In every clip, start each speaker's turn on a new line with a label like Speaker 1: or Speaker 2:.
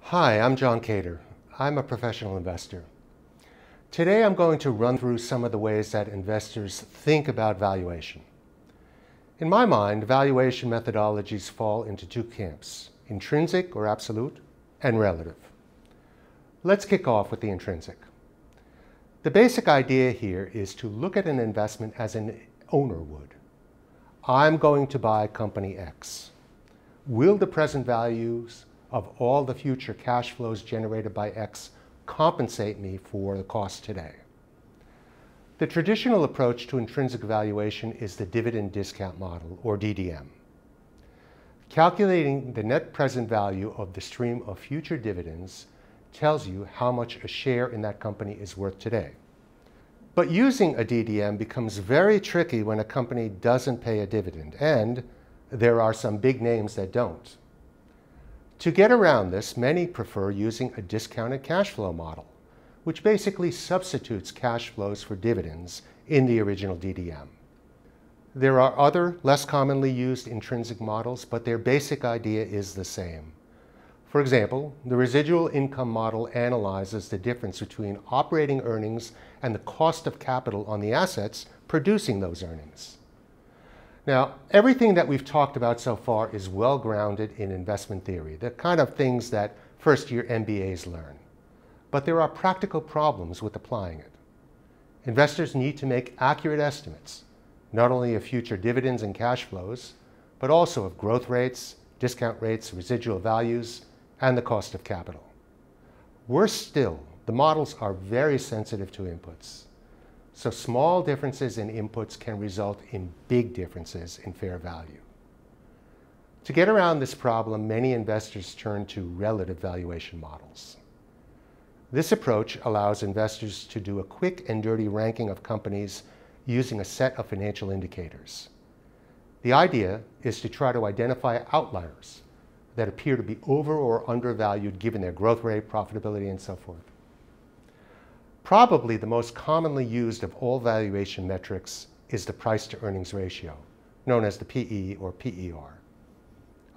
Speaker 1: Hi, I'm John Kattar. I'm a professional investor. Today I'm going to run through some of the ways that investors think about valuation. In my mind, valuation methodologies fall into two camps: intrinsic or absolute, and relative. Let's kick off with the intrinsic. The basic idea here is to look at an investment as an owner would. I'm going to buy company X. Will the present values of all the future cash flows generated by X compensate me for the cost today? The traditional approach to intrinsic valuation is the dividend discount model, or DDM. Calculating the net present value of the stream of future dividends tells you how much a share in that company is worth today. But using a DDM becomes very tricky when a company doesn't pay a dividend, and there are some big names that don't. To get around this, many prefer using a discounted cash flow model, which basically substitutes cash flows for dividends in the original DDM. There are other, less commonly used intrinsic models, but their basic idea is the same. For example, the residual income model analyzes the difference between operating earnings and the cost of capital on the assets producing those earnings. Now, everything that we've talked about so far is well grounded in investment theory, the kind of things that first-year MBAs learn. But there are practical problems with applying it. Investors need to make accurate estimates, not only of future dividends and cash flows, but also of growth rates, discount rates, residual values, and the cost of capital. Worse still, the models are very sensitive to inputs. So small differences in inputs can result in big differences in fair value. To get around this problem, many investors turn to relative valuation models. This approach allows investors to do a quick and dirty ranking of companies using a set of financial indicators. The idea is to try to identify outliers that appear to be over or undervalued given their growth rate, profitability, and so forth. Probably the most commonly used of all valuation metrics is the price-to-earnings ratio, known as the PE or PER.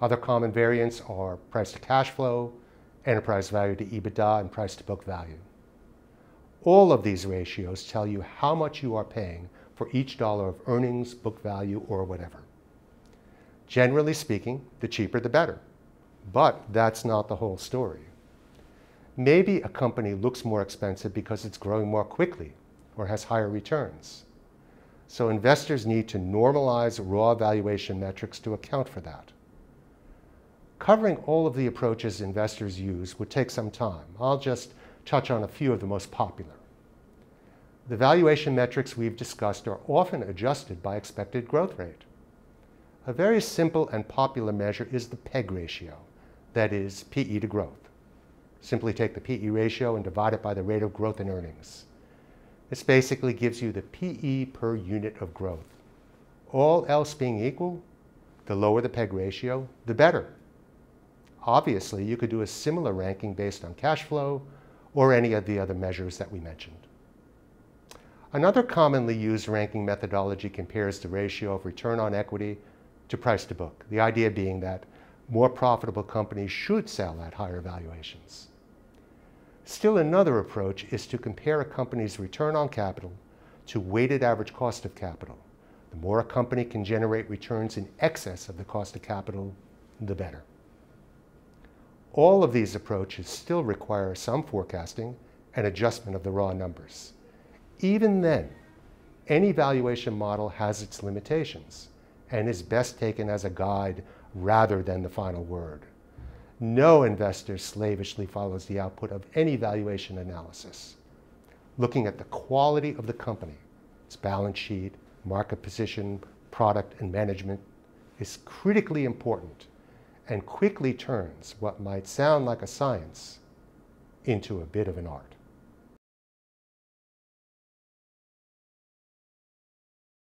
Speaker 1: Other common variants are price-to-cash flow, enterprise value to EBITDA, and price-to-book value. All of these ratios tell you how much you are paying for each dollar of earnings, book value, or whatever. Generally speaking, the cheaper the better. But that's not the whole story. Maybe a company looks more expensive because it's growing more quickly or has higher returns. So investors need to normalize raw valuation metrics to account for that. Covering all of the approaches investors use would take some time. I'll just touch on a few of the most popular. The valuation metrics we've discussed are often adjusted by expected growth rate. A very simple and popular measure is the PEG ratio, that is, PE to growth. Simply take the PE ratio and divide it by the rate of growth in earnings. This basically gives you the PE per unit of growth. All else being equal, the lower the PEG ratio, the better. Obviously, you could do a similar ranking based on cash flow or any of the other measures that we mentioned. Another commonly used ranking methodology compares the ratio of return on equity to price to book, the idea being that more profitable companies should sell at higher valuations. Still another approach is to compare a company's return on capital to weighted average cost of capital. The more a company can generate returns in excess of the cost of capital, the better. All of these approaches still require some forecasting and adjustment of the raw numbers. Even then, any valuation model has its limitations and is best taken as a guide rather than the final word. No investor slavishly follows the output of any valuation analysis. Looking at the quality of the company, its balance sheet, market position, product, and management is critically important and quickly turns what might sound like a science into a bit of an art.